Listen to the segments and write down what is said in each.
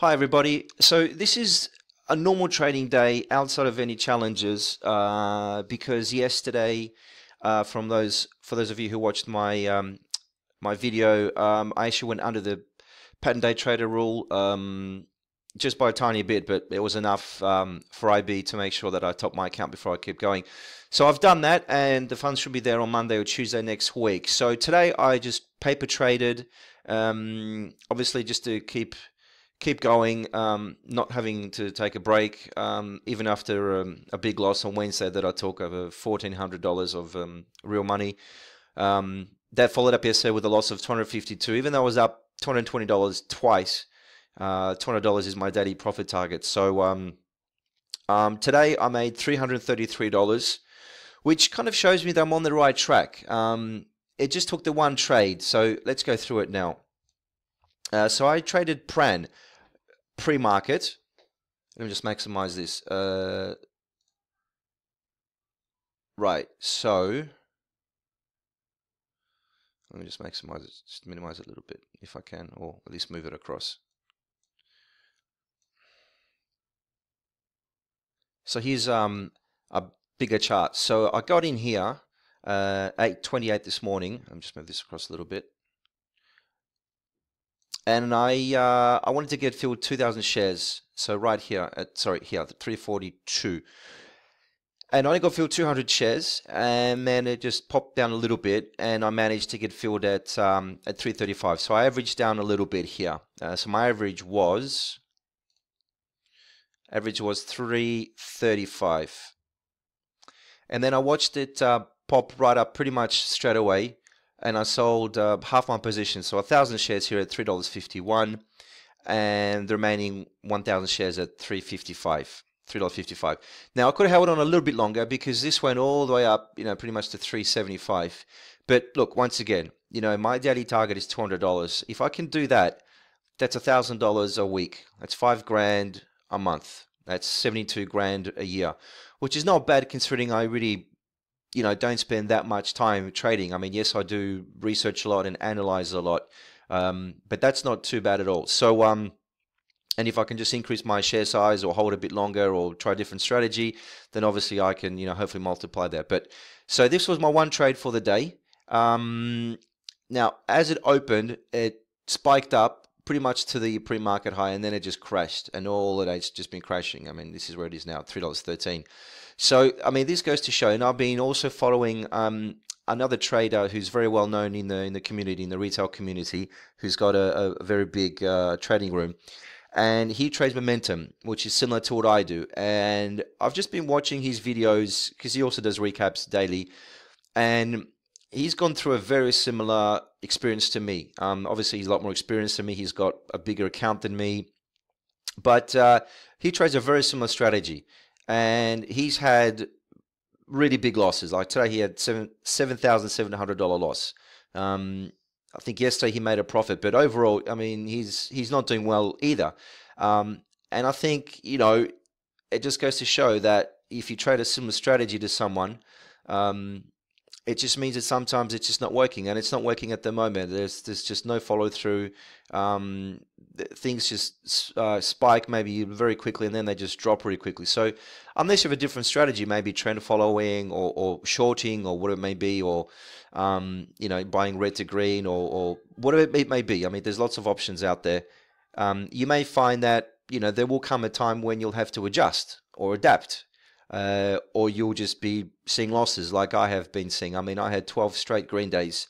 Hi everybody. So this is a normal trading day outside of any challenges because yesterday, for those of you who watched my video, I actually went under the pattern day trader rule just by a tiny bit, but it was enough for IB to make sure that I top my account before I keep going. So I've done that, and the funds should be there on Monday or Tuesday next week. So today I just paper traded, obviously just to keep going, not having to take a break, even after a big loss on Wednesday that I took over $1,400 of real money. That followed up yesterday with a loss of $252, even though I was up $220 twice. $200 is my daily profit target. So today I made $333, which kind of shows me that I'm on the right track. It just took the one trade, so let's go through it now. So I traded Pran pre-market. Let me just maximize this. Right, so let me just maximize it, just minimize it a little bit if I can, or at least move it across. So here's a bigger chart. So I got in here 8:28 this morning. I'm just move this across a little bit. And I wanted to get filled 2,000 shares. So right here at here 342, and I only got filled 200 shares, and then it just popped down a little bit, and I managed to get filled at 335. So I averaged down a little bit here. So my average was 335, and then I watched it pop right up pretty much straight away. And I sold half my position, so 1,000 shares here at $3.51, and the remaining 1,000 shares at $3.55. Now I could have held on a little bit longer because this went all the way up, pretty much to $3.75. But look, once again, my daily target is $200. If I can do that, that's $1,000 a week. That's $5 grand a month. That's 72 grand a year, which is not bad considering I really don't spend that much time trading. I mean, yes, I do research a lot and analyze a lot, but that's not too bad at all. So, and if I can just increase my share size or hold a bit longer or try a different strategy, then obviously I can, hopefully multiply that. But so this was my one trade for the day. Now, as it opened, it spiked up pretty much to the pre-market high, and then it just crashed, and all the day's just been crashing. I mean, this is where it is now, $3.13. So, I mean, this goes to show, and I've been also following another trader who's very well known in the community, in the retail community, who's got a very big trading room, and he trades momentum, which is similar to what I do. And I've just been watching his videos because he also does recaps daily, and he's gone through a very similar experience to me. Obviously, he's a lot more experienced than me. He's got a bigger account than me, but he trades a very similar strategy. And he's had really big losses. Like today, he had $7,700 loss. I think yesterday he made a profit, but overall, I mean, he's not doing well either. And I think it just goes to show that if you trade a similar strategy to someone, it just means that sometimes it's just not working, and it's not working at the moment. There's just no follow through. Things just spike maybe very quickly, and then they just drop really quickly. So unless you have a different strategy, maybe trend following or shorting or whatever it may be, or buying red to green or whatever it may be. I mean, there's lots of options out there. You may find that there will come a time when you'll have to adjust or adapt. Or you'll just be seeing losses like I have been seeing. I mean, I had 12 straight green days,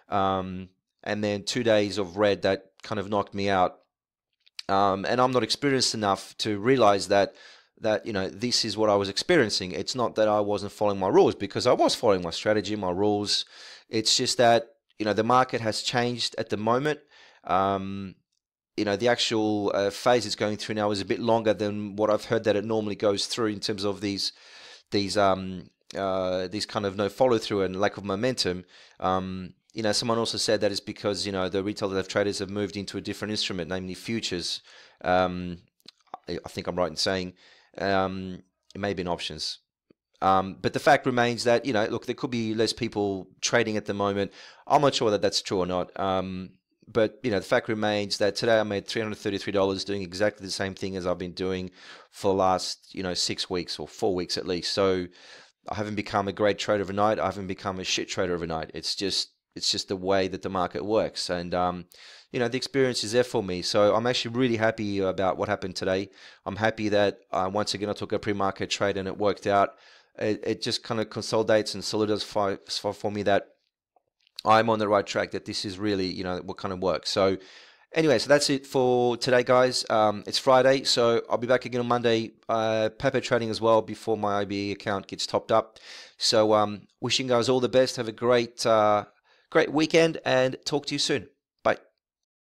and then 2 days of red that kind of knocked me out. And I'm not experienced enough to realize that this is what I was experiencing. It's not that I wasn't following my rules, because I was following my strategy, my rules. It's just that the market has changed at the moment. The actual phase it's going through now is a bit longer than what I've heard that it normally goes through in terms of these kind of no follow through and lack of momentum. Someone also said that it's because the retail traders have moved into a different instrument, namely futures. I think I'm right in saying it may be in options. But the fact remains that look, there could be less people trading at the moment. I'm not sure that that's true or not. But the fact remains that today I made $333 doing exactly the same thing as I've been doing for the last 6 weeks or 4 weeks at least. So I haven't become a great trader overnight. I haven't become a shit trader overnight. It's just the way that the market works, and the experience is there for me. So I'm actually really happy about what happened today. I'm happy that once again I took a pre-market trade and it worked out. It just kind of consolidates and solidifies for me that I'm on the right track. That this is really what kind of works. So anyway, so that's it for today, guys. It's Friday, so I'll be back again on Monday, paper trading as well before my IBE account gets topped up. So wishing you guys all the best. Have a great weekend, and talk to you soon.